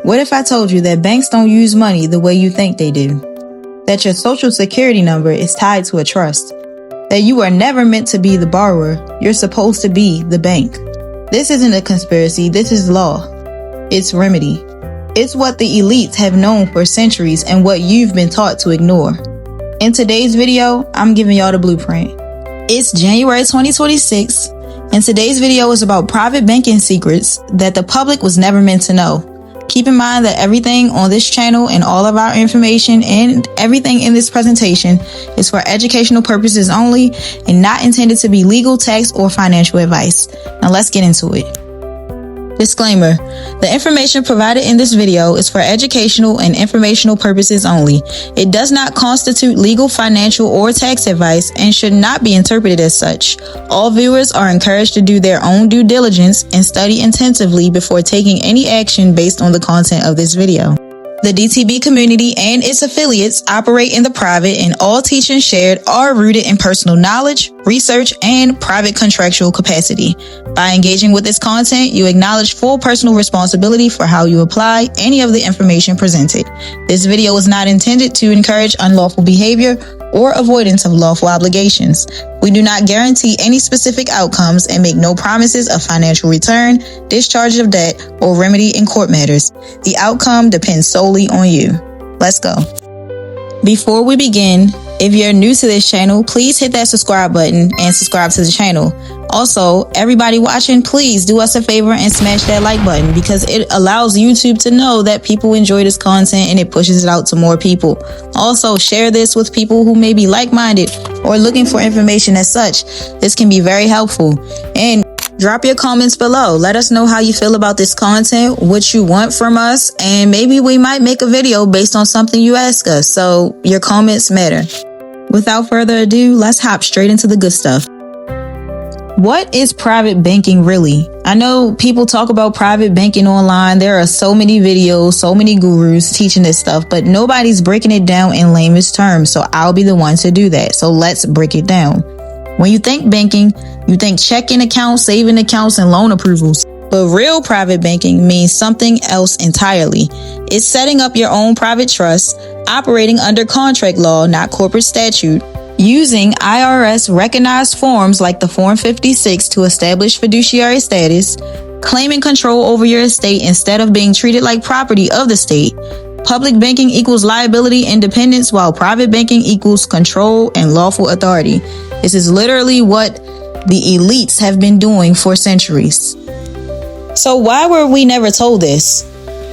What if I told you that banks don't use money the way you think they do? That your social security number is tied to a trust? That you are never meant to be the borrower, you're supposed to be the bank? This isn't a conspiracy, this is law. It's remedy. It's what the elites have known for centuries and what you've been taught to ignore. In today's video, I'm giving y'all the blueprint. It's January 2026, and today's video is about private banking secrets that the public was never meant to know. Keep in mind that everything on this channel and all of our information and everything in this presentation is for educational purposes only and not intended to be legal, tax, or financial advice. Now let's get into it. Disclaimer: the information provided in this video is for educational and informational purposes only. It does not constitute legal, financial, or tax advice and should not be interpreted as such. All viewers are encouraged to do their own due diligence and study intensively before taking any action based on the content of this video. The DTB community and its affiliates operate in the private, and all teachings shared are rooted in personal knowledge, research, and private contractual capacity. By engaging with this content, you acknowledge full personal responsibility for how you apply any of the information presented. This video is not intended to encourage unlawful behavior or avoidance of lawful obligations. We do not guarantee any specific outcomes and make no promises of financial return, discharge of debt, or remedy in court matters. The outcome depends solely on you. Let's go. Before we begin, if you're new to this channel, please hit that subscribe button and subscribe to the channel. Also, everybody watching, please do us a favor and smash that like button because it allows YouTube to know that people enjoy this content and it pushes it out to more people. Also, share this with people who may be like-minded or looking for information as such. This can be very helpful. And drop your comments below. Let us know how you feel about this content, what you want from us, and maybe we might make a video based on something you ask us. So your comments matter. Without further ado, let's hop straight into the good stuff. What is private banking really? I know people talk about private banking online. There are so many videos, so many gurus teaching this stuff, but nobody's breaking it down in layman's terms. So I'll be the one to do that. So let's break it down. When you think banking, you think checking accounts, saving accounts, and loan approvals. But real private banking means something else entirely. It's setting up your own private trust, operating under contract law, not corporate statute, using IRS recognized forms like the Form 56 to establish fiduciary status, claiming control over your estate instead of being treated like property of the state. Public banking equals liability independence, while private banking equals control and lawful authority. This is literally what the elites have been doing for centuries. So why were we never told this?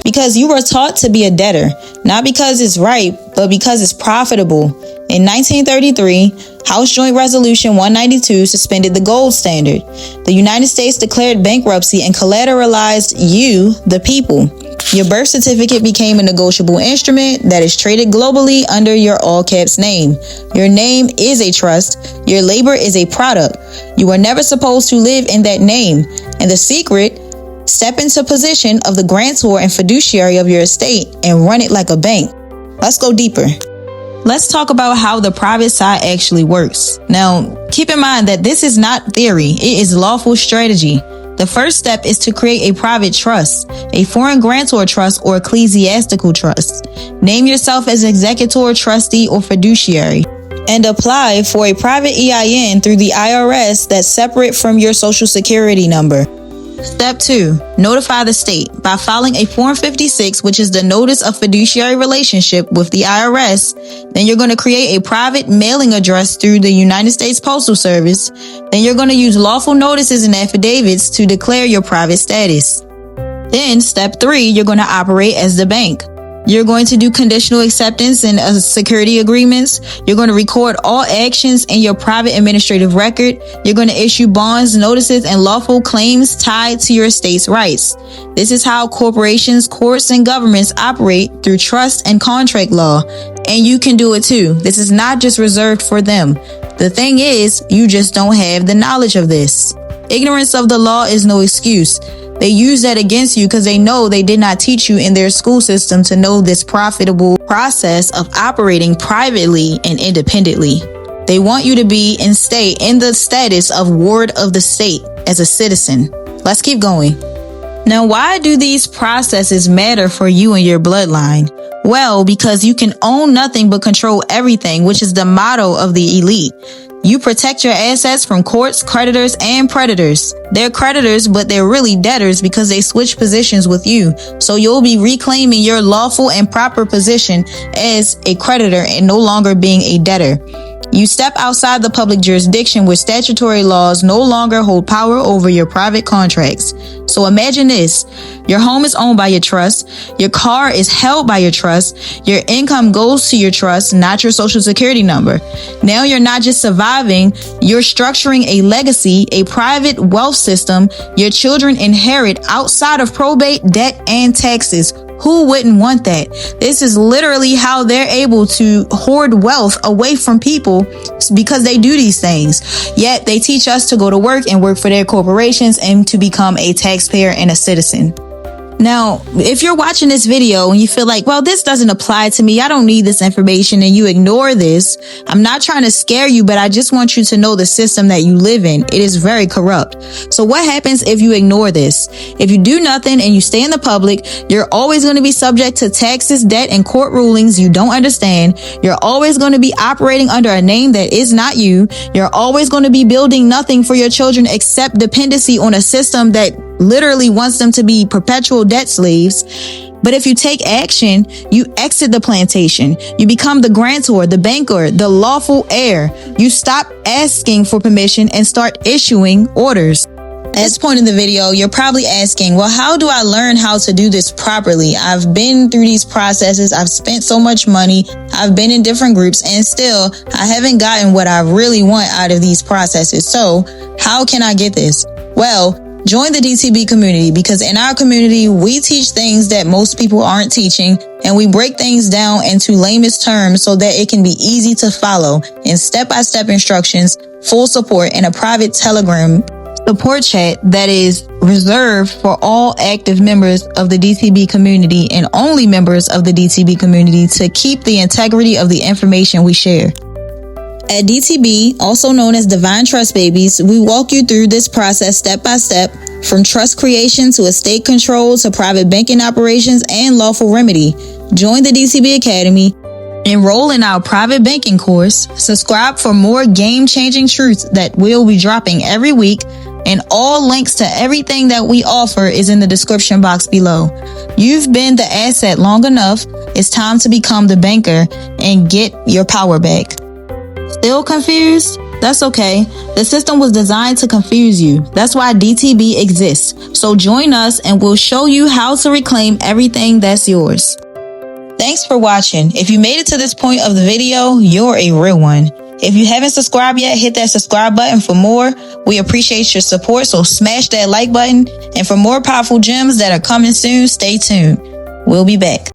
Because you were taught to be a debtor, not because it's right, but because it's profitable. In 1933, House Joint Resolution 192 suspended the gold standard. The United States declared bankruptcy and collateralized you, the people. Your birth certificate became a negotiable instrument that is traded globally under your all-caps name. Your name is a trust. Your labor is a product. You were never supposed to live in that name. And the secret: step into position of the grantor and fiduciary of your estate and run it like a bank. Let's go deeper. Let's talk about how the private side actually works. Now, keep in mind that this is not theory. It is lawful strategy. The first step is to create a private trust, a foreign grantor trust, or ecclesiastical trust. Name yourself as executor, trustee, or fiduciary, and apply for a private EIN through the IRS that's separate from your social security number. Step 2. Notify the state. By filing a Form 56, which is the Notice of Fiduciary Relationship with the IRS, then you're going to create a private mailing address through the United States Postal Service. Then you're going to use lawful notices and affidavits to declare your private status. Then, Step 3, you're going to operate as the bank. You're going to do conditional acceptance and security agreements. You're going to record all actions in your private administrative record. You're going to issue bonds, notices, and lawful claims tied to your state's rights. This is how corporations, courts, and governments operate through trust and contract law. And you can do it too. This is not just reserved for them. The thing is, you just don't have the knowledge of this. Ignorance of the law is no excuse. They use that against you because they know they did not teach you in their school system to know this profitable process of operating privately and independently. They want you to be and stay in the status of ward of the state as a citizen. Let's keep going. Now, why do these processes matter for you and your bloodline? Well, because you can own nothing but control everything, which is the motto of the elite. You protect your assets from courts, creditors, and predators. They're creditors, but they're really debtors because they switch positions with you. So you'll be reclaiming your lawful and proper position as a creditor and no longer being a debtor. You step outside the public jurisdiction where statutory laws no longer hold power over your private contracts. So imagine this. Your home is owned by your trust. Your car is held by your trust. Your income goes to your trust, not your social security number. Now you're not just surviving, you're structuring a legacy, a private wealth system your children inherit outside of probate, debt, and taxes. Who wouldn't want that? This is literally how they're able to hoard wealth away from people because they do these things. Yet they teach us to go to work and work for their corporations and to become a taxpayer and a citizen. Now, if you're watching this video and you feel like, well, this doesn't apply to me, I don't need this information, and you ignore this, I'm not trying to scare you, but I just want you to know the system that you live in. It is very corrupt. So what happens if you ignore this? If you do nothing and you stay in the public, you're always going to be subject to taxes, debt, and court rulings you don't understand. You're always going to be operating under a name that is not you. You're always going to be building nothing for your children except dependency on a system that literally wants them to be perpetual debt slaves. But if you take action, you exit the plantation. You become the grantor, the banker, the lawful heir. You stop asking for permission and start issuing orders. At this point in the video, you're probably asking, well, how do I learn how to do this properly? I've been through these processes. I've spent so much money. I've been in different groups and still I haven't gotten what I really want out of these processes. So how can I get this? Well, join the DTB community, because in our community, we teach things that most people aren't teaching, and we break things down into lamest terms so that it can be easy to follow in step-by-step instructions, full support, and a private Telegram support chat that is reserved for all active members of the DTB community and only members of the DTB community to keep the integrity of the information we share. At DTB, also known as Divine Trust Babies, we walk you through this process step by step, from trust creation to estate control to private banking operations and lawful remedy. Join the DTB Academy, enroll in our private banking course, subscribe for more game-changing truths that we'll be dropping every week, and all links to everything that we offer is in the description box below. You've been the asset long enough. It's time to become the banker and get your power back. Still confused? That's okay. The system was designed to confuse you. That's why DTB exists. So join us and we'll show you how to reclaim everything that's yours. Thanks for watching. If you made it to this point of the video, you're a real one. If you haven't subscribed yet, hit that subscribe button for more. We appreciate your support, so smash that like button. And for more powerful gems that are coming soon, stay tuned. We'll be back.